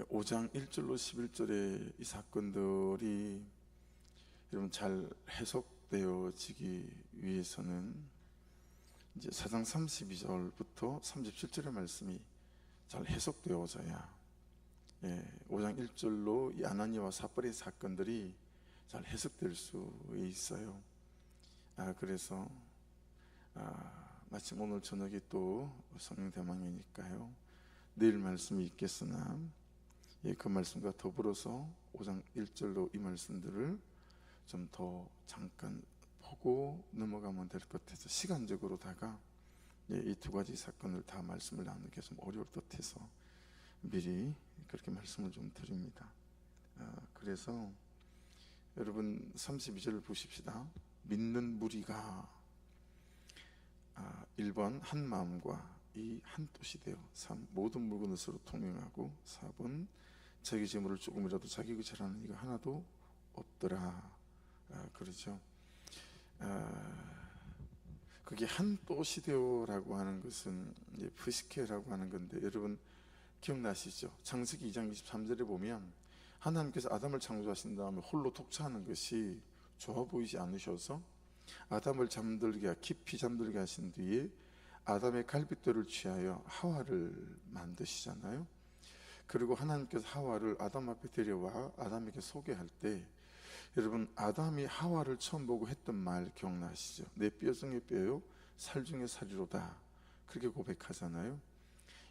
5장 1절로 11절의 이 사건들이 여러분 잘 해석되어지기 위해서는 이제 4장 32절부터 37절의 말씀이 잘 해석되어져야 5장 1절로 이 아나니와 삽발의 사건들이 잘 해석될 수 있어요. 그래서 마침 오늘 저녁에 또 성령 대망이니까요, 내일 말씀이 있겠으나 그 말씀과 더불어서 5장 1절로 이 말씀들을 좀 더 잠깐 보고 넘어가면 될 것 같아서 시간적으로다가 이 두 가지 사건을 다 말씀을 나누기가 좀 어려울 듯해서 미리 그렇게 말씀을 좀 드립니다. 그래서 여러분 32절을 보십시다. 믿는 무리가 1번 한 마음과 이 한 뜻이 되어 3. 모든 물건을 서로 통용하고 4번 자기 재물을 조금이라도 자기 것이라는 이가 하나도 없더라. 그렇죠. 그게 한 뜻이 되어라고 하는 것은 이제 프시케라고 하는 건데, 여러분 기억나시죠? 창세기 2장 23절에 보면 하나님께서 아담을 창조하신 다음에 홀로 독차하는 것이 좋아 보이지 않으셔서 아담을 깊이 잠들게 하신 뒤에 아담의 갈빗대를 취하여 하와를 만드시잖아요. 그리고 하나님께서 하와를 아담 앞에 데려와 아담에게 소개할 때, 여러분 아담이 하와를 처음 보고 했던 말 기억나시죠? 내 뼈 중에 뼈요 살 중에 살이로다, 그렇게 고백하잖아요.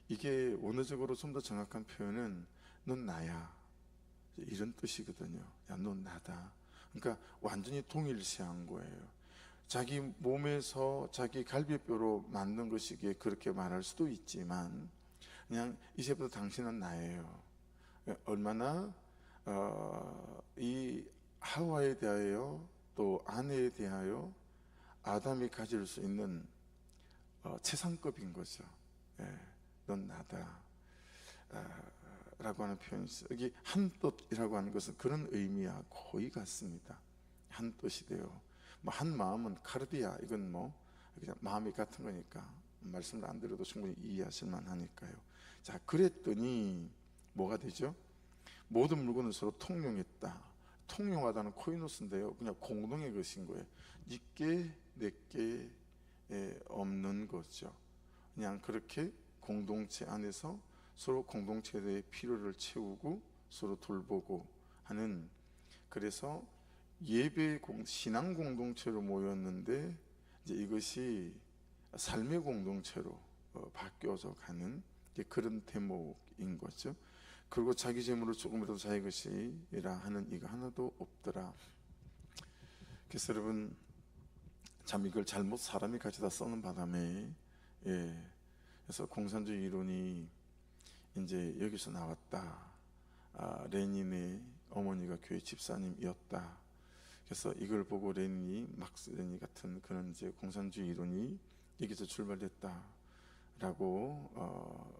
이게 원어적으로 좀 더 정확한 표현은 넌 나야, 이런 뜻이거든요. 야, 넌 나다. 그러니까 완전히 동일시한 거예요. 자기 몸에서 자기 갈비뼈로 만든 것이기에 그렇게 말할 수도 있지만, 그냥 이제부터 당신은 나예요. 얼마나 이 하와에 대하여 또 아내에 대하여 아담이 가질 수 있는 최상급인 거죠. 넌 나다 라고 하는 표현이 있어요. 여기 한 뜻이라고 하는 것은 그런 의미와 거의 같습니다. 한 뜻이 되어, 한 마음은 카르디아, 이건 그냥 마음이 같은 거니까 말씀을 안 드려도 충분히 이해하실 만하니까요. 자, 그랬더니 뭐가 되죠? 모든 물건을 서로 통용했다. 통용하다는 코이노스인데요, 그냥 공동의 것인 거예요. 니께 내게 없는 거죠. 그냥 그렇게 공동체 안에서 서로 공동체의 필요를 채우고 서로 돌보고 하는, 그래서 예배 신앙 공동체로 모였는데 이제 이것이 삶의 공동체로 바뀌어져 가는 그런 대목인 거죠. 그리고 자기 재물을 조금이라도 자기 것이라 하는 이가 하나도 없더라. 그래서 여러분 참 이걸 잘못 사람이 가져다 써는 바람에 그래서 공산주의 이론이 이제 여기서 나왔다. 레닌의 어머니가 교회 집사님이었다. 그래서 이걸 보고 막스 레닌 같은 그런 이제 공산주의 이론이 여기서 출발됐다라고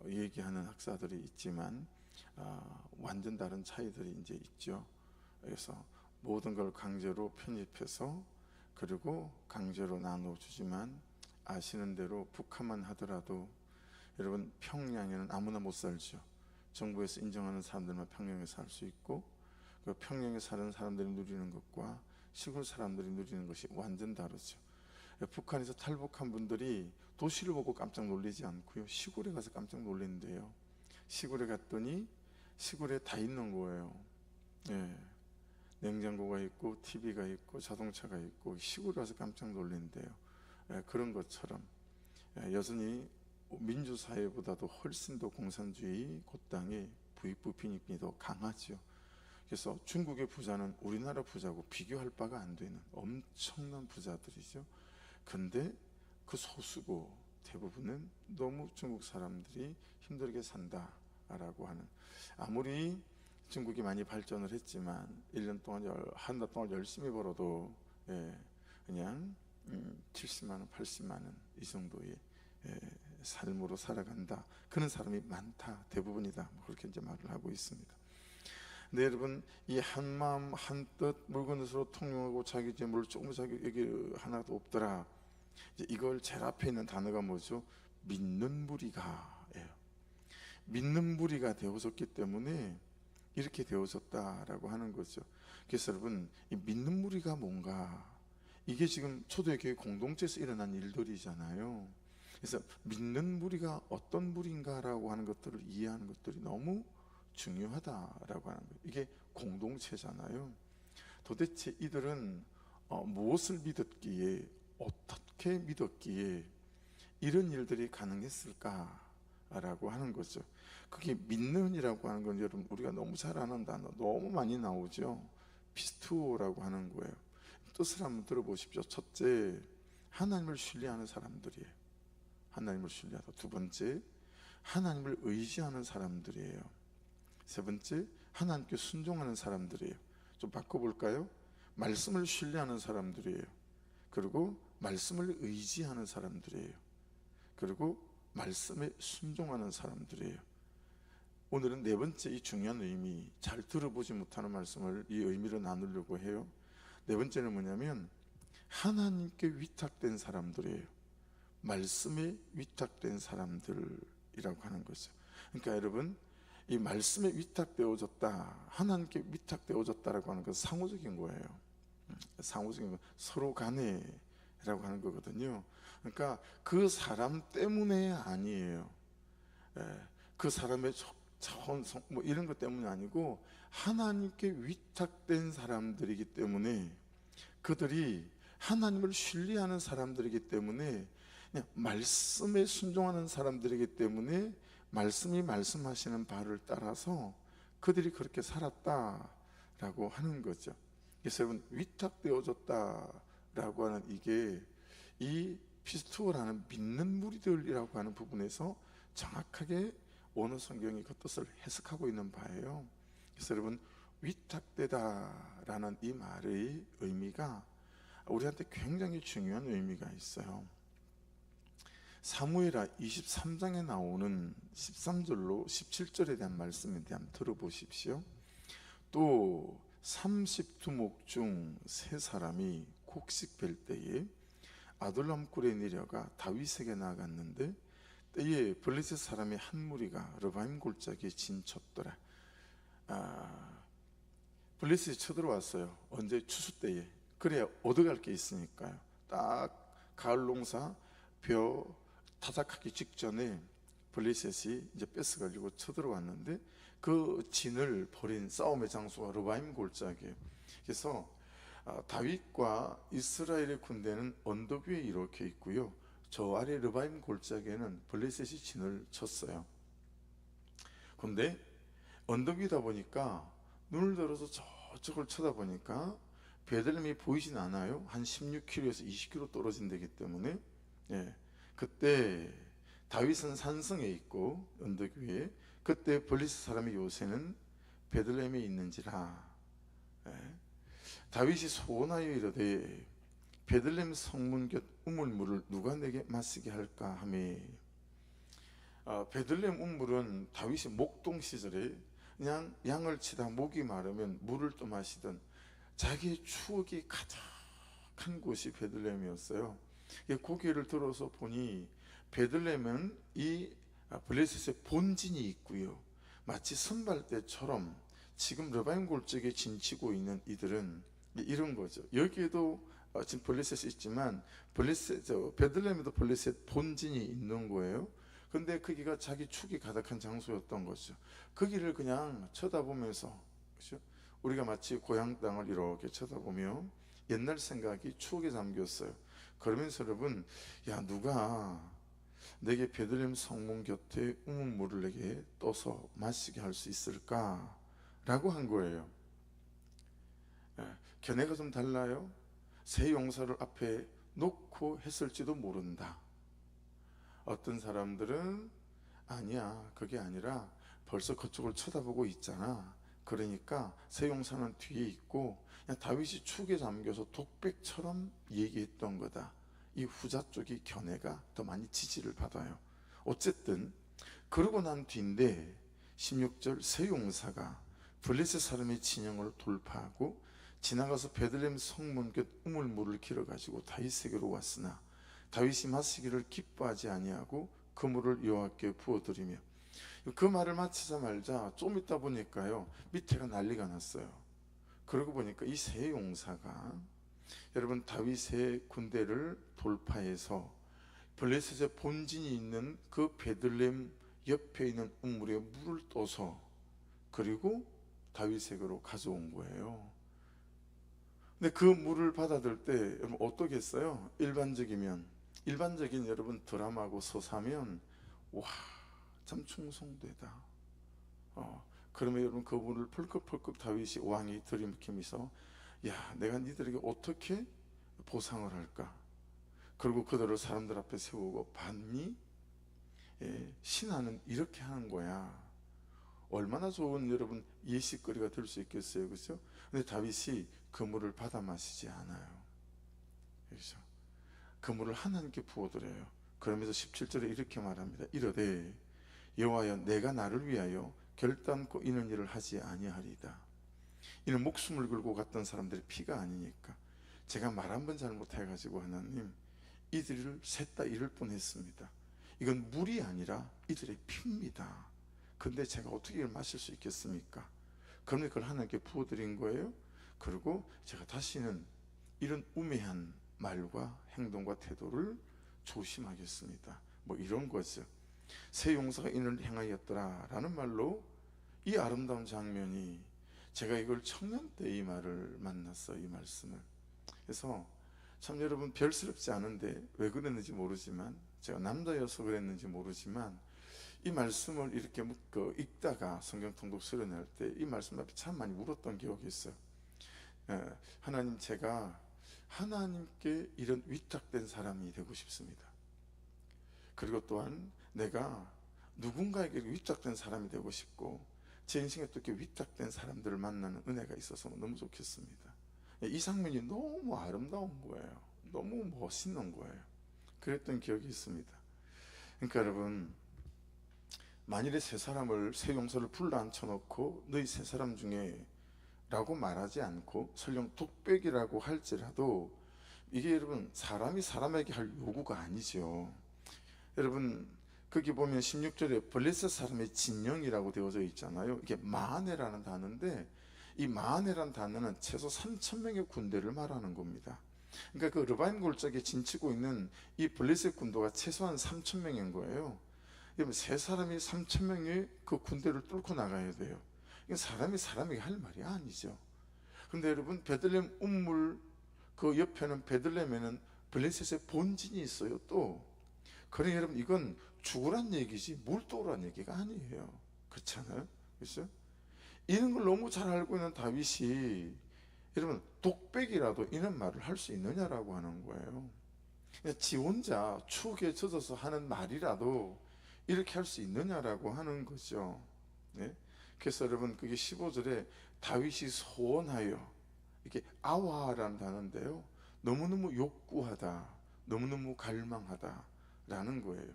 얘기하는 학사들이 있지만 완전 다른 차이들이 이제 있죠. 그래서 모든 걸 강제로 편입해서 그리고 강제로 나눠주지만, 아시는 대로 북한만 하더라도 여러분 평양에는 아무나 못 살죠. 정부에서 인정하는 사람들만 평양에 살 수 있고, 그 평양에 사는 사람들이 누리는 것과 시골 사람들이 누리는 것이 완전 다르죠. 북한에서 탈북한 분들이 도시를 보고 깜짝 놀라지 않고요, 시골에 가서 깜짝 놀란대요. 시골에 갔더니 시골에 다 있는 거예요. 냉장고가 있고 TV가 있고 자동차가 있고, 시골에 가서 깜짝 놀란대요. 그런 것처럼 여전히 민주사회보다도 훨씬 더 공산주의 그 땅에 부익부 빈익빈이 더 강하죠. 그래서 중국의 부자는 우리나라 부자고 비교할 바가 안 되는 엄청난 부자들이죠. 근데 그 소수고 대부분은 너무 중국 사람들이 힘들게 산다라고 하는, 아무리 중국이 많이 발전을 했지만 1년 동안 한 달 동안 열심히 벌어도 그냥 70만 원, 80만 원 이 정도의 삶으로 살아간다. 그런 사람이 많다, 대부분이다, 그렇게 이제 말을 하고 있습니다. 근데 여러분 이 한 마음 한 뜻 물건을 서로 통용하고 자기 재물을 조금 자기에게 하나도 없더라. 이제 이걸 제일 앞에 있는 단어가 뭐죠? 믿는 무리가 예요. 믿는 무리가 되어졌기 때문에 이렇게 되어졌다라고 하는 거죠. 그래서 여러분, 이 믿는 무리가 뭔가, 이게 지금 초대교회 공동체에서 일어난 일들이잖아요. 그래서 믿는 무리가 어떤 무리인가라고 하는 것들을 이해하는 것들이 너무 중요하다라고 하는 거예요. 이게 공동체잖아요. 도대체 이들은 무엇을 믿었기에, 어떻게 믿었기에 이런 일들이 가능했을까라고 하는 거죠. 그게 믿는이라고 하는 건 여러분, 우리가 너무 잘 아는 단어, 너무 많이 나오죠. 피스투오라고 하는 거예요. 뜻을 한번 들어보십시오. 첫째, 하나님을 신뢰하는 사람들이에요. 하나님을 신뢰하다. 두 번째, 하나님을 의지하는 사람들이에요. 세 번째, 하나님께 순종하는 사람들이에요. 좀 바꿔볼까요? 말씀을 신뢰하는 사람들이에요. 그리고 말씀을 의지하는 사람들이에요. 그리고 말씀에 순종하는 사람들이에요. 오늘은 네 번째, 이 중요한 의미, 잘 들어보지 못하는 말씀을 이 의미로 나누려고 해요. 네 번째는 뭐냐면 하나님께 위탁된 사람들이에요. 말씀에 위탁된 사람들이라고 하는 거죠. 그러니까 여러분, 이 말씀에 위탁되어졌다, 하나님께 위탁되어졌다라고 하는 것은 상호적인 거예요. 상호적인 거, 서로 간에라고 하는 거거든요. 그러니까 그 사람 때문에 아니에요. 그 사람의 차원, 뭐 이런 것 때문이 아니고 하나님께 위탁된 사람들이기 때문에, 그들이 하나님을 신뢰하는 사람들이기 때문에, 그냥 말씀에 순종하는 사람들이기 때문에 말씀이 말씀하시는 바를 따라서 그들이 그렇게 살았다라고 하는 거죠. 그래서 여러분, 위탁되어졌다라고 하는 이게 이 피스토라는 믿는 무리들이라고 하는 부분에서 정확하게 오늘 성경이 그 뜻을 해석하고 있는 바예요. 그래서 여러분, 위탁되다라는 이 말의 의미가 우리한테 굉장히 중요한 의미가 있어요. 사무엘하 23장에 나오는 13절로 17절에 대한 말씀에 대한 들어보십시오. 또 30두목 중 세 사람이 곡식 벨 때에 아둘람 굴에 내려가 다윗에게 나아갔는데, 때에 블레셋 사람의 한 무리가 르바임 골짜기에 진쳤더라. 블레셋이 쳐들어왔어요. 언제? 추수 때에. 그래야 얻어갈 게 있으니까요. 딱 가을 농사 벼 타작하기 직전에 블레셋이 이제 뺏어가지고 쳐들어왔는데, 그 진을 벌인 싸움의 장소가 르바임 골짜기예요. 그래서 다윗과 이스라엘의 군대는 언덕 위에 이렇게 있고요, 저 아래 르바임 골짜기에는 블레셋이 진을 쳤어요. 근데 언덕 위다 보니까 눈을 들어서 저쪽을 쳐다보니까 베들레헴이 보이진 않아요. 한 16km에서 20km 떨어진 데기 때문에. 그때 다윗은 산성에 있고 언덕 위에, 그때 블레셋 사람의 요새는 베들레헴에 있는지라. 다윗이 소원하여 이르되 베들레헴 성문 곁 우물물을 누가 내게 마시게 할까 하며, 베들레헴 우물은 다윗이 목동 시절에 그냥 양을 치다 목이 마르면 물을 또 마시던 자기의 추억이 가득한 곳이 베들레헴이었어요. 고개를 들어서 보니 베들레헴은 이 블레셋의 본진이 있고요, 마치 선발대처럼 지금 르바임 골짜기에 진치고 있는 이들은 이런 거죠. 여기에도 지금 블레셋이 있지만 베들레헴에도 블레셋 본진이 있는 거예요. 근데 거기가 자기 축이 가득한 장소였던 거죠. 거기를 그냥 쳐다보면서, 그렇죠? 우리가 마치 고향 땅을 이렇게 쳐다보며 옛날 생각이 추억에 잠겼어요. 그러면서 여러분, 야, 누가 내게 베들레헴 성문 곁에 우물물을 내게 떠서 마시게 할 수 있을까? 라고 한 거예요. 견해가 좀 달라요. 새 용사를 앞에 놓고 했을지도 모른다. 어떤 사람들은 아니야, 그게 아니라 벌써 그쪽을 쳐다보고 있잖아. 그러니까 새 용사는 뒤에 있고 그냥 다윗이 축에 잠겨서 독백처럼 얘기했던 거다. 이 후자 쪽이 견해가 더 많이 지지를 받아요. 어쨌든 그러고 난 뒤인데 16절, 새 용사가 블레셋 사람의 진영을 돌파하고 지나가서 베들레헴 성문 곁 우물물을 길어가지고 다윗에게로 왔으나 다윗이 마시기를 기뻐하지 아니하고 그 물을 여호와께 부어드리며, 그 말을 마치자마자 좀 있다 보니까요, 밑에가 난리가 났어요. 그러고 보니까 이 세 용사가, 여러분, 다윗의 군대를 돌파해서 블레셋의 본진이 있는 그 베들레헴 옆에 있는 우물에 물을 떠서, 그리고 다윗에게로 가져온 거예요. 근데 그 물을 받아들 때 여러분 어떻겠어요? 일반적인 여러분 드라마고 서사면, 와, 참 충성되다. 그러면 여러분 그 물을 펄컥펄컥 다윗이, 왕이 들이키면서, 야, 내가 니들에게 어떻게 보상을 할까? 그리고 그들을 사람들 앞에 세우고, 봤니? 신하는 이렇게 하는 거야. 얼마나 좋은 여러분 예시거리가 될 수 있겠어요, 그렇죠? 근데 다윗이 그 물을 받아 마시지 않아요. 그렇죠? 그 물을 하나님께 부어드려요. 그러면서 17절에 이렇게 말합니다. 이르되 여호와여, 내가 나를 위하여 결단코 이런 일을 하지 아니하리이다. 이는 목숨을 걸고 갔던 사람들의 피가 아니니까. 제가 말 한 번 잘못해가지고 하나님, 이들을 셋 다 잃을 뻔했습니다. 이건 물이 아니라 이들의 피입니다. 근데 제가 어떻게 이걸 마실 수 있겠습니까? 그러면 그걸 하나님께 부어드린 거예요. 그리고 제가 다시는 이런 우매한 말과 행동과 태도를 조심하겠습니다. 뭐 이런 거죠. 세 용사가 이를 행하였더라 라는 말로, 이 아름다운 장면이, 제가 이걸 청년 때 이 말을 만났어요, 이 말씀을. 그래서 참 여러분, 별스럽지 않은데 왜 그랬는지 모르지만, 제가 남자여서 그랬는지 모르지만, 이 말씀을 이렇게 읽다가 성경 통독 수련할 때 이 말씀 앞에 참 많이 울었던 기억이 있어요. 하나님, 제가 하나님께 이런 위탁된 사람이 되고 싶습니다. 그리고 또한 내가 누군가에게 위탁된 사람이 되고 싶고, 제 인생에 또 이렇게 위탁된 사람들을 만나는 은혜가 있어서 너무 좋겠습니다. 이 장면이 너무 아름다운 거예요. 너무 멋있는 거예요. 그랬던 기억이 있습니다. 그러니까 여러분, 만일에 세 용사를 불러 앉혀놓고 너희 세 사람 중에 라고 말하지 않고 설령 독백이라고 할지라도, 이게 여러분 사람이 사람에게 할 요구가 아니죠. 여러분, 거기 보면 16절에 블레셋 사람의 진영이라고 되어져 있잖아요. 이게 마하네라는 단어인데, 이 마하네라는 단어는 최소 3,000명의 군대를 말하는 겁니다. 그러니까 그 르바임 골짜기에 진치고 있는 이 블레셋 군도가 최소한 3,000명인 거예요. 여러분, 세 사람이 3,000명의 그 군대를 뚫고 나가야 돼요. 이건 사람이 사람에게 할 말이 아니죠. 그런데 여러분, 베들레헴 운물 그 옆에는, 베들레헴에는 블레셋의 본진이 있어요. 또 그러니 여러분, 이건 죽으란 얘기지 물도란 얘기가 아니에요. 그렇잖아요, 그렇죠? 이런 걸 너무 잘 알고 있는 다윗이, 여러분, 독백이라도 이런 말을 할 수 있느냐라고 하는 거예요. 지 혼자 추억에 젖어서 하는 말이라도 이렇게 할 수 있느냐라고 하는 거죠. 네? 그래서 여러분, 그게 15절에 다윗이 소원하여, 이게 아와라는 단어인데요, 너무너무 욕구하다, 너무너무 갈망하다 라는 거예요.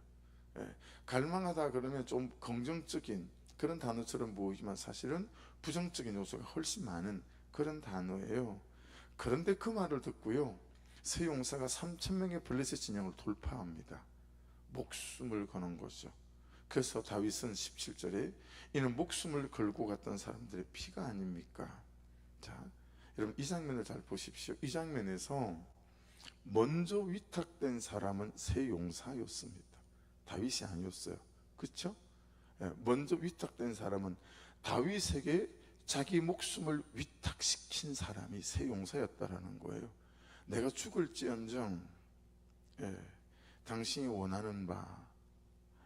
갈망하다 그러면 좀 긍정적인 그런 단어처럼 보이지만, 사실은 부정적인 요소가 훨씬 많은 그런 단어예요. 그런데 그 말을 듣고요, 세 용사가 3,000명의 블레셋 진영을 돌파합니다. 목숨을 거는 거죠. 그래서 다윗은 17절에 이는 목숨을 걸고 갔던 사람들의 피가 아닙니까? 자, 여러분, 이 장면을 잘 보십시오. 이 장면에서 먼저 위탁된 사람은 세 용사였습니다. 다윗이 아니었어요. 그렇죠? 먼저 위탁된 사람은 다윗에게 자기 목숨을 위탁시킨 사람이 세 용사였다라는 거예요. 내가 죽을지언정, 당신이 원하는 바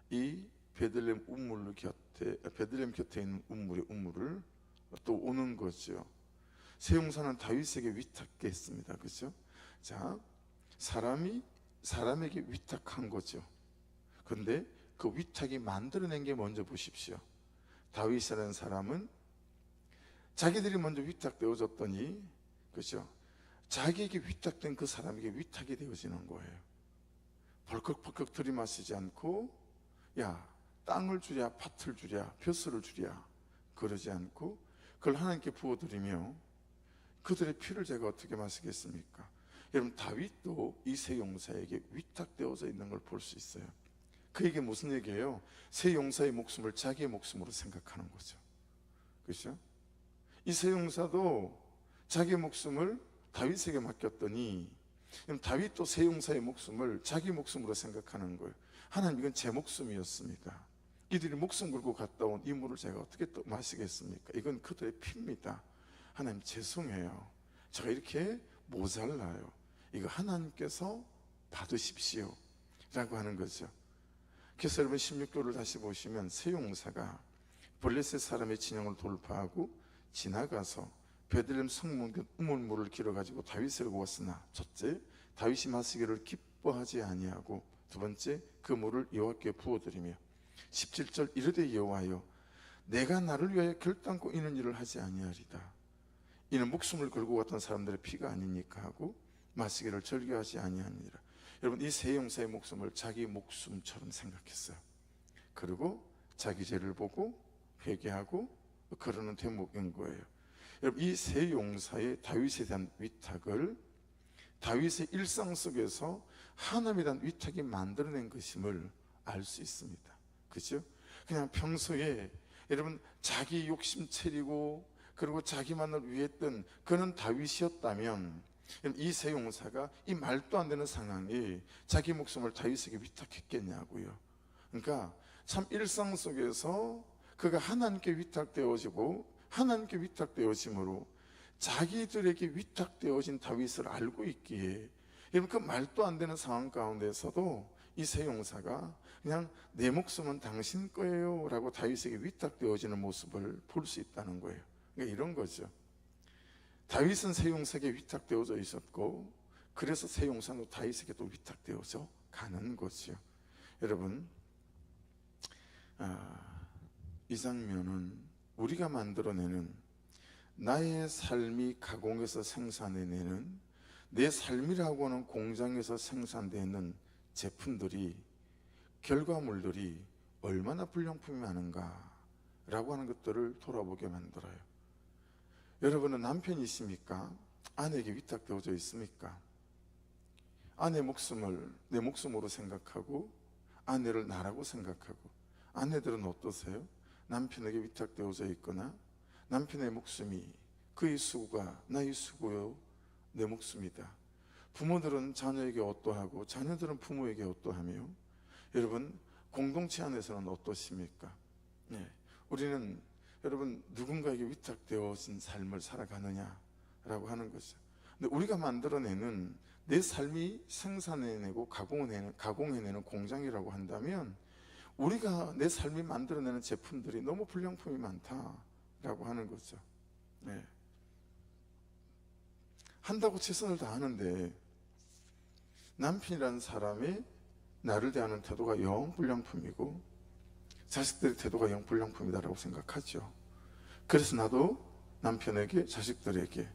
이 베들레헴 곁에 있는 우물을 또 오는 거죠. 세 용사는 다윗에게 위탁했습니다. 그렇죠? 자, 사람에게 위탁한 거죠. 근데 그 위탁이 만들어낸 게 먼저 보십시오. 다윗이라는 사람은 자기들이 먼저 위탁되어졌더니, 그렇죠? 자기에게 위탁된 그 사람에게 위탁이 되어지는 거예요. 벌컥벌컥 들이마시지 않고, 야, 땅을 주랴, 밭을 주랴, 벼슬을 주랴, 그러지 않고 그걸 하나님께 부어드리며, 그들의 피를 제가 어떻게 마시겠습니까? 여러분, 다윗도 이 세 용사에게 위탁되어져 있는 걸 볼 수 있어요. 그 얘기 무슨 얘기예요? 새 용사의 목숨을 자기의 목숨으로 생각하는 거죠. 그렇죠? 이 새 용사도 자기의 목숨을 다윗에게 맡겼더니 다윗도 새 용사의 목숨을 자기 목숨으로 생각하는 거예요. 하나님, 이건 제 목숨이었습니다. 이들이 목숨 걸고 갔다 온 이 물을 제가 어떻게 또 마시겠습니까? 이건 그들의 피입니다. 하나님 죄송해요. 제가 이렇게 모자라요. 이거 하나님께서 받으십시오 라고 하는 거죠. 그래서 여러분 16절을 다시 보시면 새 용사가 블레셋 사람의 진영을 돌파하고 지나가서 베들레헴 성문 우물물을 길어가지고 다윗을 구웠으나, 첫째, 다윗이 마시기를 기뻐하지 아니하고, 두 번째, 그 물을 여호와께 부어드리며, 17절, 이르되 여호와여, 내가 나를 위하여 결단코 이는 일을 하지 아니하리다. 이는 목숨을 걸고 갔던 사람들의 피가 아니니까 하고 마시기를 즐겨하지 아니하니라. 여러분, 이 새 용사의 목숨을 자기 목숨처럼 생각했어요. 그리고 자기 죄를 보고 회개하고 그러는 대목인 거예요. 여러분, 이 새 용사의 다윗에 대한 위탁을 다윗의 일상 속에서 하나님에 대한 위탁이 만들어낸 것임을 알 수 있습니다. 그죠? 그냥 평소에 여러분 자기 욕심 차리고 그리고 자기만을 위했던 그는 다윗이었다면, 이 새 용사가 이 말도 안 되는 상황에 자기 목숨을 다윗에게 위탁했겠냐고요. 그러니까 참 일상 속에서 그가 하나님께 위탁되어지고 하나님께 위탁되어짐으로 자기들에게 위탁되어진 다윗을 알고 있기에, 여러분 그 말도 안 되는 상황 가운데서도 이 새 용사가 그냥 내 목숨은 당신 거예요 라고 다윗에게 위탁되어지는 모습을 볼 수 있다는 거예요. 그러니까 이런 거죠. 다윗은 새 용사에게 위탁되어져 있었고, 그래서 새 용사는 다윗에게 또 위탁되어져 가는 거죠. 여러분, 이 장면은 우리가 만들어내는, 나의 삶이 가공해서 생산해내는, 내 삶이라고 하는 공장에서 생산되는 제품들이, 결과물들이 얼마나 불량품이 많은가 라고 하는 것들을 돌아보게 만들어요. 여러분은 남편이십니까? 아내에게 위탁되어져 있습니까? 아내 목숨을 내 목숨으로 생각하고 아내를 나라고 생각하고, 아내들은 어떠세요? 남편에게 위탁되어져 있거나 남편의 목숨이 그의 수고가 나의 수고요, 내 목숨이다. 부모들은 자녀에게 어떠하고 자녀들은 부모에게 어떠하며, 여러분 공동체 안에서는 어떠십니까? 네, 우리는 여러분 누군가에게 위탁되어진 삶을 살아가느냐라고 하는 거죠. 근데 우리가 만들어내는 내 삶이 생산해내고 가공해내는 공장이라고 한다면, 우리가 내 삶이 만들어내는 제품들이 너무 불량품이 많다라고 하는 거죠. 네. 한다고 최선을 다하는데 남편이라는 사람이 나를 대하는 태도가 영 불량품이고 자식들의 태도가 영 불량품이다라고 생각하죠. 그래서 나도 남편에게, 자식들에게,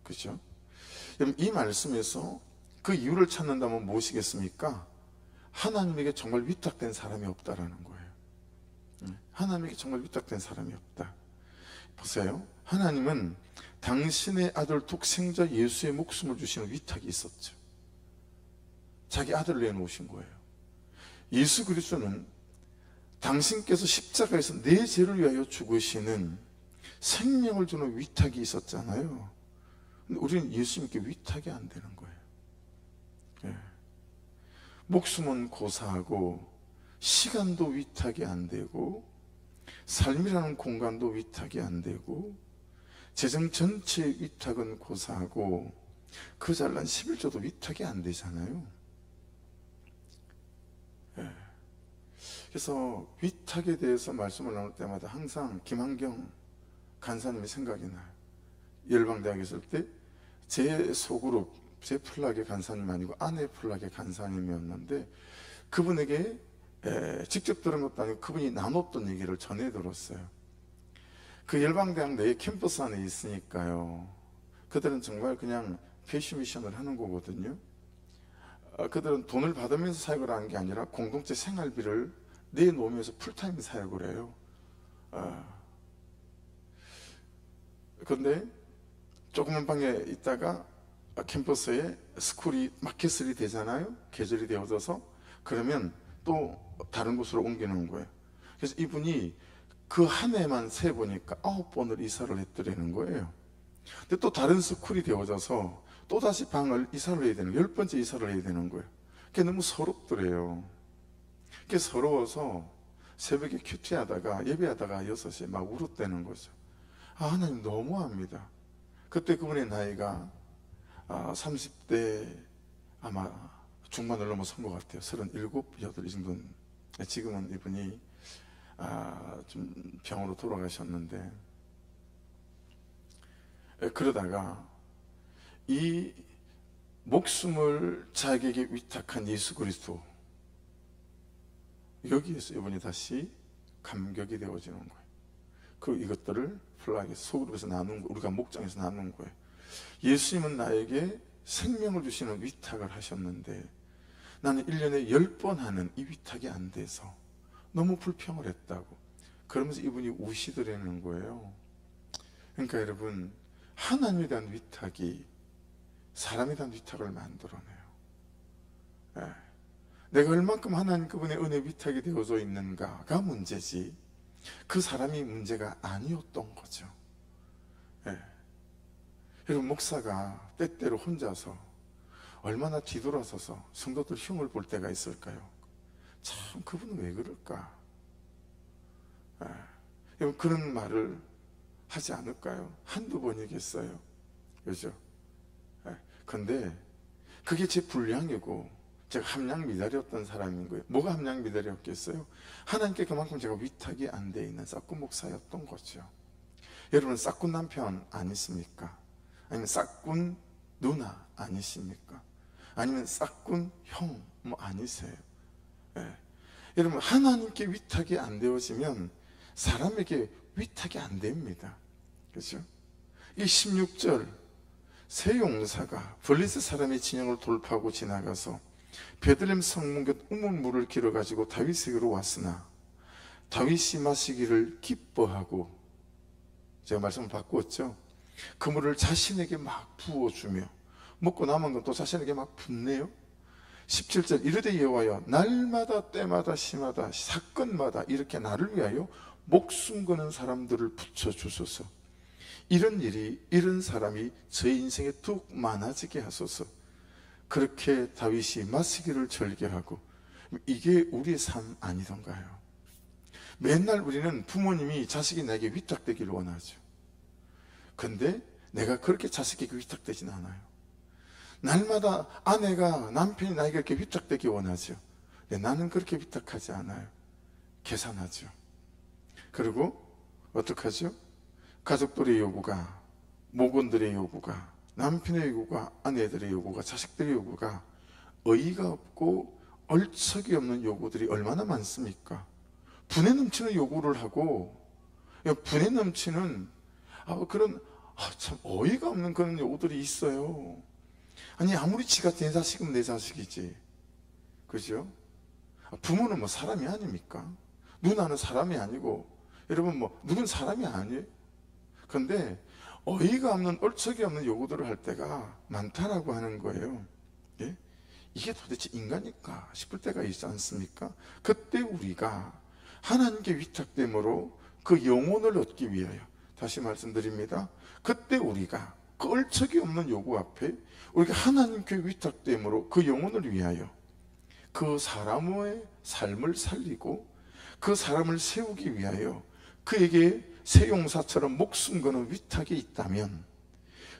그렇죠? 여러분, 이 말씀에서 그 이유를 찾는다면 무엇이겠습니까? 하나님에게 정말 위탁된 사람이 없다라는 거예요. 하나님에게 정말 위탁된 사람이 없다. 보세요. 하나님은 당신의 아들 독생자 예수의 목숨을 주시는 위탁이 있었죠. 자기 아들을 내놓으신 거예요. 예수 그리스도는 당신께서 십자가에서 내 죄를 위하여 죽으시는 생명을 주는 위탁이 있었잖아요. 근데 우리는 예수님께 위탁이 안 되는 거예요. 예. 목숨은 고사하고 시간도 위탁이 안 되고 삶이라는 공간도 위탁이 안 되고 재정 전체의 위탁은 고사하고 그 잘난 11조도 위탁이 안 되잖아요. 예. 그래서 위탁에 대해서 말씀을 나눌 때마다 항상 김한경 간사님이 생각이 나요. 열방대학에 있을 때 제 소그룹, 제 플락의 간사님 아니고 아내 플락의 간사님이었는데, 그분에게 직접 들은 것도 아니고 그분이 나눴던 얘기를 전해 들었어요. 그 열방대학 내에 캠퍼스 안에 있으니까요, 그들은 정말 그냥 패시 미션을 하는 거거든요. 그들은 돈을 받으면서 사역을 하는 게 아니라 공동체 생활비를 내놓으면서 풀타임 사역을 해요. 그런데 조그만 방에 있다가 캠퍼스에 스쿨이 마켓이 되잖아요. 계절이 되어져서. 그러면 또 다른 곳으로 옮기는 거예요. 그래서 이분이 그 한 해만 세보니까 9번을 이사를 했더라는 거예요. 근데 또 다른 스쿨이 되어져서 또다시 방을 이사를 해야 되는, 10번째 이사를 해야 되는 거예요. 그게 너무 서럽더래요. 그게 서러워서 새벽에 큐티하다가 예배하다가 6시에 막 울었다는 거죠. 하나님 너무합니다. 그때 그분의 나이가 30대 아마 중반을 넘어선 것 같아요. 37, 8 이 정도는. 지금은 이분이 좀 병으로 돌아가셨는데, 그러다가 이 목숨을 자기에게 위탁한 예수 그리스도, 여기에서 이분이 다시 감격이 되어지는 거예요. 그리고 이것들을 플라그에서 소그룹에서 나눈 거, 우리가 목장에서 나눈 거예요. 예수님은 나에게 생명을 주시는 위탁을 하셨는데 나는 1년에 10번 하는 이 위탁이 안 돼서 너무 불평을 했다고. 그러면서 이분이 우시더라는 거예요. 그러니까 여러분, 하나님에 대한 위탁이 사람에 대한 위탁을 만들어내요. 내가 얼만큼 하나님 그분의 은혜 위탁이 되어져 있는가가 문제지, 그 사람이 문제가 아니었던 거죠. 여러분, 목사가 때때로 혼자서 얼마나 뒤돌아서서 성도들 흉을 볼 때가 있을까요? 참, 그분은 왜 그럴까? 여러분, 그런 말을 하지 않을까요? 한두 번이겠어요. 그죠? 근데 그게 제 분량이고 제가 함량 미달이었던 사람인 거예요. 뭐가 함량 미달이었겠어요? 하나님께 그만큼 제가 위탁이 안 돼 있는 싹군 목사였던 거죠. 여러분, 싹군 남편 아니십니까? 아니면 싹군 누나 아니십니까? 아니면 싹군 형 아니세요? 여러분, 하나님께 위탁이 안 되어지면 사람에게 위탁이 안 됩니다. 그렇죠? 이 16절, 새 용사가 블리스 사람의 진영을 돌파하고 지나가서 베들레헴 성문 곁 우물물을 길어가지고 다윗에게로 왔으나 다윗이 마시기를 기뻐하고, 제가 말씀을 바꾸었죠. 그 물을 자신에게 막 부어주며 먹고 남은 건 또 자신에게 막 붓네요. 17절, 이르되 여호와여, 날마다 때마다 시마다 사건마다 이렇게 나를 위하여 목숨 거는 사람들을 붙여주소서. 이런 일이, 이런 사람이 저의 인생에 뚝 많아지게 하소서. 그렇게 다윗이 마시기를 절개하고, 이게 우리의 삶 아니던가요? 맨날 우리는 부모님이 자식이 나에게 위탁되기를 원하죠. 근데 내가 그렇게 자식에게 위탁되진 않아요. 날마다 아내가, 남편이 나에게 이렇게 위탁되기 원하죠. 근데 나는 그렇게 위탁하지 않아요. 계산하죠. 그리고 어떻게 하죠? 가족들의 요구가, 모건들의 요구가, 남편의 요구가, 아내들의 요구가, 자식들의 요구가 어이가 없고 얼척이 없는 요구들이 얼마나 많습니까? 분에 넘치는 요구를 하고, 분에 넘치는 그런 참 어이가 없는 그런 요구들이 있어요. 아니, 아무리 지가 내 자식이면 내 자식이지, 그죠? 부모는 뭐 사람이 아닙니까? 누나는 사람이 아니고, 여러분, 누군 사람이 아니에요. 근데 어이가 없는, 얼척이 없는 요구들을 할 때가 많다라고 하는 거예요. 예? 이게 도대체 인간일까 싶을 때가 있지 않습니까? 그때 우리가 하나님께 위탁됨으로 그 영혼을 얻기 위하여, 다시 말씀드립니다, 그때 우리가 그 얼척이 없는 요구 앞에 우리가 하나님께 위탁됨으로 그 영혼을 위하여 그 사람의 삶을 살리고 그 사람을 세우기 위하여 그에게 새 용사처럼 목숨 거는 위탁이 있다면,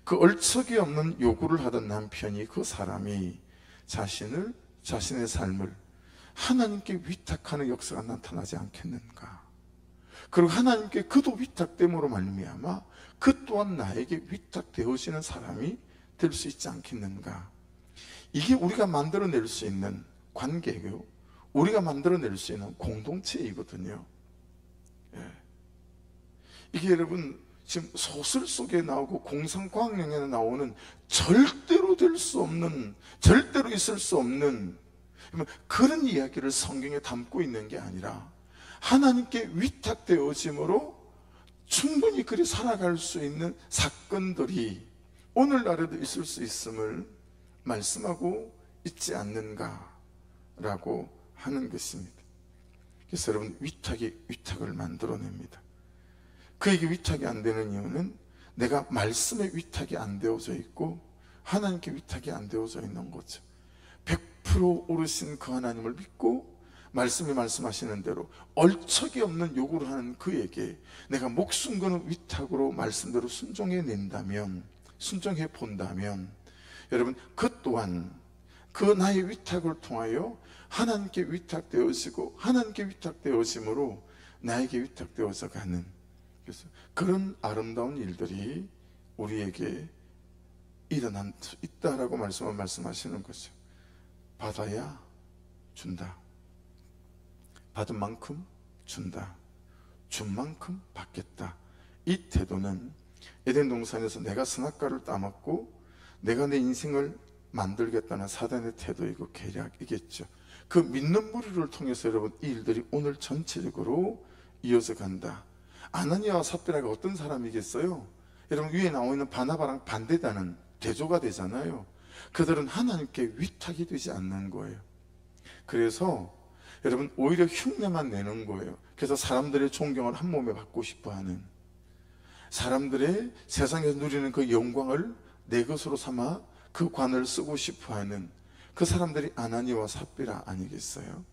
그 얼척이 없는 요구를 하던 남편이, 그 사람이 자신의 삶을 하나님께 위탁하는 역사가 나타나지 않겠는가? 그리고 하나님께 그도 위탁됨으로 말미암아 그 또한 나에게 위탁되어지는 사람이 될 수 있지 않겠는가? 이게 우리가 만들어낼 수 있는 관계고, 우리가 만들어낼 수 있는 공동체이거든요. 이게 여러분, 지금 소설 속에 나오고 공상과학영화에 나오는 절대로 될 수 없는, 절대로 있을 수 없는 그런 이야기를 성경에 담고 있는 게 아니라, 하나님께 위탁되어짐으로 충분히 그리 살아갈 수 있는 사건들이 오늘날에도 있을 수 있음을 말씀하고 있지 않는가라고 하는 것입니다. 그래서 여러분, 위탁이 위탁을 만들어냅니다. 그에게 위탁이 안 되는 이유는 내가 말씀에 위탁이 안 되어져 있고 하나님께 위탁이 안 되어져 있는 거죠. 100% 오르신 그 하나님을 믿고 말씀이 말씀하시는 대로 얼척이 없는 요구를 하는 그에게 내가 목숨 거는 위탁으로 말씀대로 순종해 낸다면, 순종해 본다면, 여러분, 그 또한 그 나의 위탁을 통하여 하나님께 위탁되어지고 하나님께 위탁되어짐으로 나에게 위탁되어져 가는, 그래서 그런 아름다운 일들이 우리에게 일어난 있다라고 말씀하시는 거죠. 받아야 준다. 받은 만큼 준다. 준 만큼 받겠다. 이 태도는 에덴 동산에서 내가 선악과를 따먹고 내가 내 인생을 만들겠다는 사단의 태도이고 계략이겠죠. 그 믿는 무리를 통해서 여러분, 이 일들이 오늘 전체적으로 이어져 간다. 아나니아와 삽비라가 어떤 사람이겠어요? 여러분, 위에 나와 있는 바나바랑 반대다는 대조가 되잖아요. 그들은 하나님께 위탁이 되지 않는 거예요. 그래서 여러분, 오히려 흉내만 내는 거예요. 그래서 사람들의 존경을 한 몸에 받고 싶어하는, 사람들의 세상에서 누리는 그 영광을 내 것으로 삼아 그 관을 쓰고 싶어하는 그 사람들이 아나니아와 삽비라 아니겠어요?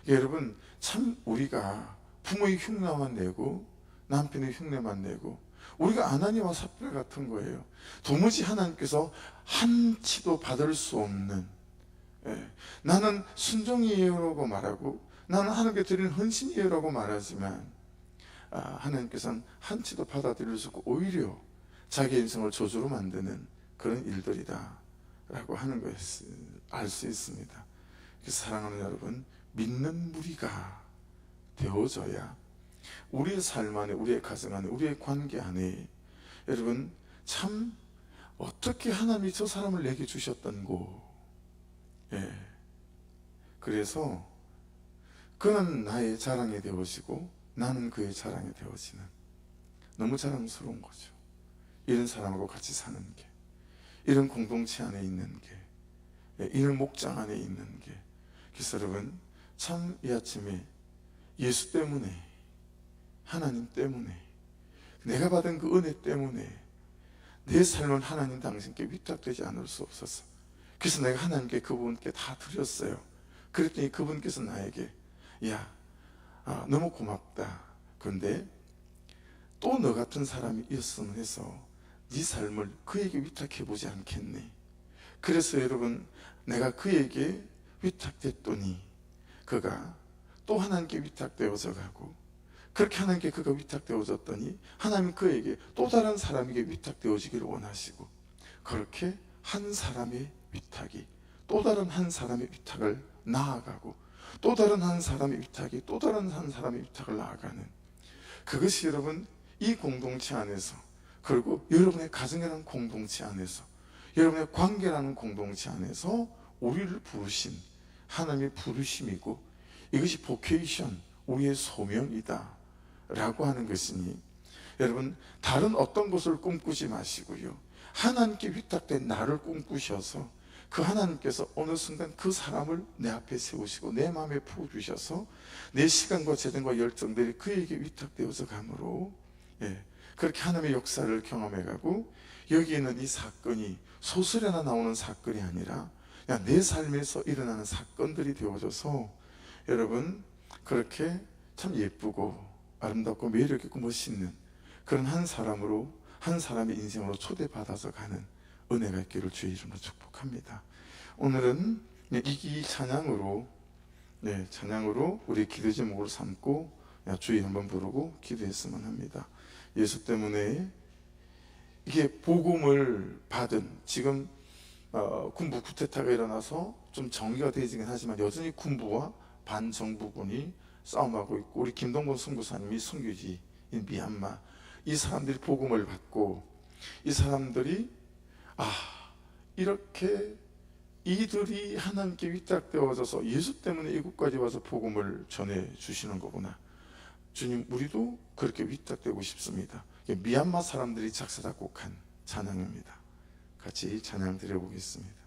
여러분, 참 우리가 부모의 흉내만 내고 남편의 흉내만 내고 우리가 아나니아와 삽비라 같은 거예요. 도무지 하나님께서 한치도 받을 수 없는, 나는 순종이에요라고 말하고 나는 하나님께 드리는 헌신이에요라고 말하지만 하나님께서는 한치도 받아들일 수 없고 오히려 자기 인생을 저주로 만드는 그런 일들이다 라고 하는 것을 알 수 있습니다. 그래서 사랑하는 여러분, 믿는 무리가 되어져야 우리의 삶 안에, 우리의 가정 안에, 우리의 관계 안에 여러분, 참 어떻게 하나님이 저 사람을 내게 주셨던고, 그래서 그는 나의 자랑이 되어지고 나는 그의 자랑이 되어지는, 너무 자랑스러운 거죠. 이런 사람하고 같이 사는 게, 이런 공동체 안에 있는 게, 이런 목장 안에 있는 게. 그래서 여러분, 참 이 아침에 예수 때문에, 하나님 때문에, 내가 받은 그 은혜 때문에 내 삶은 하나님 당신께 위탁되지 않을 수 없었어. 그래서 내가 하나님께 그분께 다 드렸어요. 그랬더니 그분께서 나에게 너무 고맙다. 그런데 또 너 같은 사람이 있었으면 해서 네 삶을 그에게 위탁해보지 않겠니? 그래서 여러분, 내가 그에게 위탁됐더니 그가 또 하나님께 위탁되어져 가고, 그렇게 하나님께 그가 위탁되어졌더니 하나님은 그에게 또 다른 사람에게 위탁되어지기를 원하시고, 그렇게 한 사람의 위탁이 또 다른 한 사람의 위탁을 나아가고, 또 다른 한 사람의 위탁이 또 다른 한 사람의 위탁을 나아가는, 그것이 여러분, 이 공동체 안에서, 그리고 여러분의 가정이라는 공동체 안에서, 여러분의 관계라는 공동체 안에서 우리를 부르신 하나님의 부르심이고, 이것이 보케이션, 우리의 소명이다 라고 하는 것이니, 여러분, 다른 어떤 것을 꿈꾸지 마시고요, 하나님께 위탁된 나를 꿈꾸셔서 그 하나님께서 어느 순간 그 사람을 내 앞에 세우시고 내 마음에 부어주셔서 내 시간과 재능과 열정들이 그에게 위탁되어서 감으로, 그렇게 하나님의 역사를 경험해가고, 여기 있는 이 사건이 소설에나 나오는 사건이 아니라 그냥 내 삶에서 일어나는 사건들이 되어져서 여러분, 그렇게 참 예쁘고 아름답고 매력있고 멋있는 그런 한 사람으로, 한 사람의 인생으로 초대받아서 가는 은혜가 있기를 주의 이름으로 축복합니다. 오늘은 이 찬양으로, 찬양으로 우리 기도 제목으로 삼고 주의 한번 부르고 기도했으면 합니다. 예수 때문에 이게 복음을 받은, 지금 군부 쿠데타가 일어나서 좀 정리가 되지긴 하지만 여전히 군부와 반정부군이 싸움하고 있고, 우리 김동건 선교사님이 선교지인 미얀마, 이 사람들이 복음을 받고, 이 사람들이 이렇게 이들이 하나님께 위탁되어져서 예수 때문에 이곳까지 와서 복음을 전해 주시는 거구나. 주님, 우리도 그렇게 위탁되고 싶습니다. 미얀마 사람들이 작사 작곡한 찬양입니다. 같이 찬양 드려보겠습니다.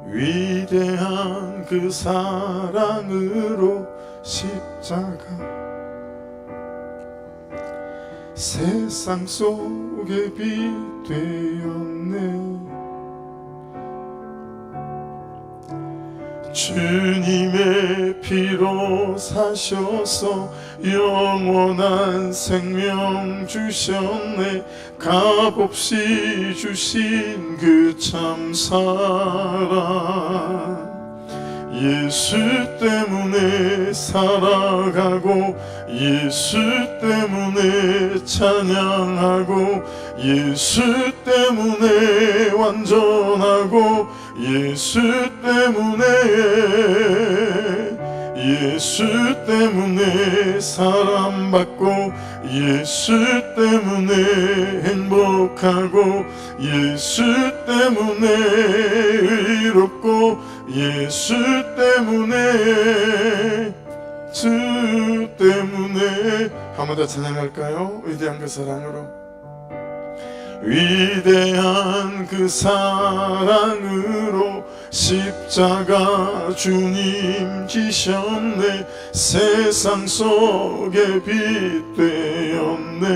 위대한 그 사랑으로 십자가 세상 속에 빛 되었네. 주님의 피로 사셔서 영원한 생명 주셨네. 값없이 주신 그 참사랑 예수 때문에 살아가고 예수 때문에 찬양하고 예수 때문에 완전하고 예수 때문에 사랑받고 예수 때문에 행복하고 예수 때문에 의롭고 예수 때문에 주 때문에 한 번 더 찬양할까요? 위대한 그 사랑으로 위대한 그 사랑으로 십자가 주님 지셨네. 세상 속에 빛 되었네.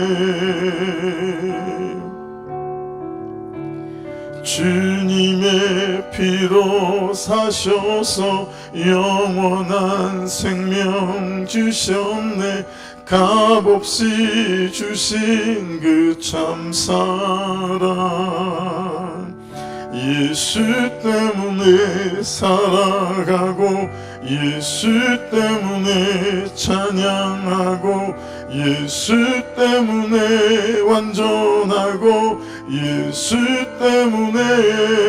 주님의 피로 사셔서 영원한 생명 주셨네. 값없이 주신 그 참사랑 예수 때문에 살아가고 예수 때문에 찬양하고 예수 때문에 완전하고 예수 때문에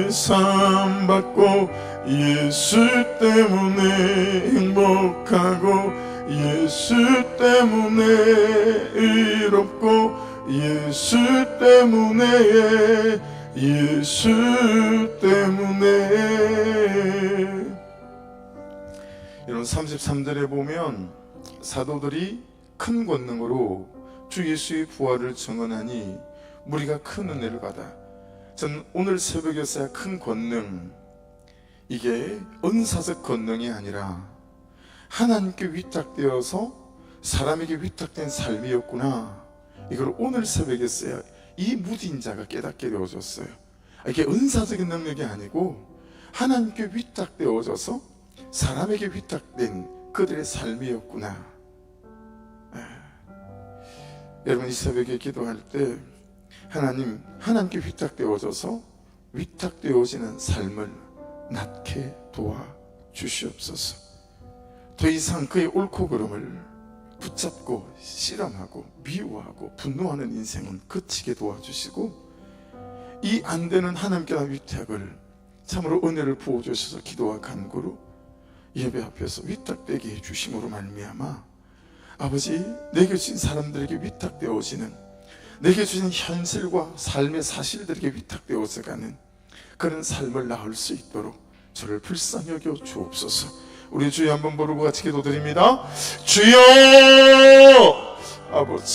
사랑받고 예수 때문에 행복하고 예수 때문에 의롭고 예수 때문에 이런 33절에 보면 사도들이 큰 권능으로 주 예수의 부활을 증언하니 무리가 큰 은혜를 받아. 저는 오늘 새벽에서야 큰 권능, 이게 은사적 권능이 아니라 하나님께 위탁되어서 사람에게 위탁된 삶이었구나, 이걸 오늘 새벽에서야 이 무딘 자가 깨닫게 되어졌어요. 이게 은사적인 능력이 아니고 하나님께 위탁되어져서 사람에게 위탁된 그들의 삶이었구나. 여러분, 이 새벽에 기도할 때 하나님께 위탁되어져서 위탁되어지는 삶을 낳게 도와주시옵소서. 더 이상 그의 옳고 그름을 붙잡고 실험하고 미워하고 분노하는 인생은 그치게 도와주시고, 이 안되는 하나님께 대한 위탁을 참으로 은혜를 부어주셔서 기도와 간구로 예배 앞에서 위탁되게 해주심으로 말미암아 아버지, 내게 주신 사람들에게 위탁되어지는, 내게 주신 현실과 삶의 사실들에게 위탁되어져가는 그런 삶을 낳을 수 있도록 저를 불쌍히 여겨 주옵소서. 우리 주여 한번 부르고 같이 기도드립니다. 주여! 아버지,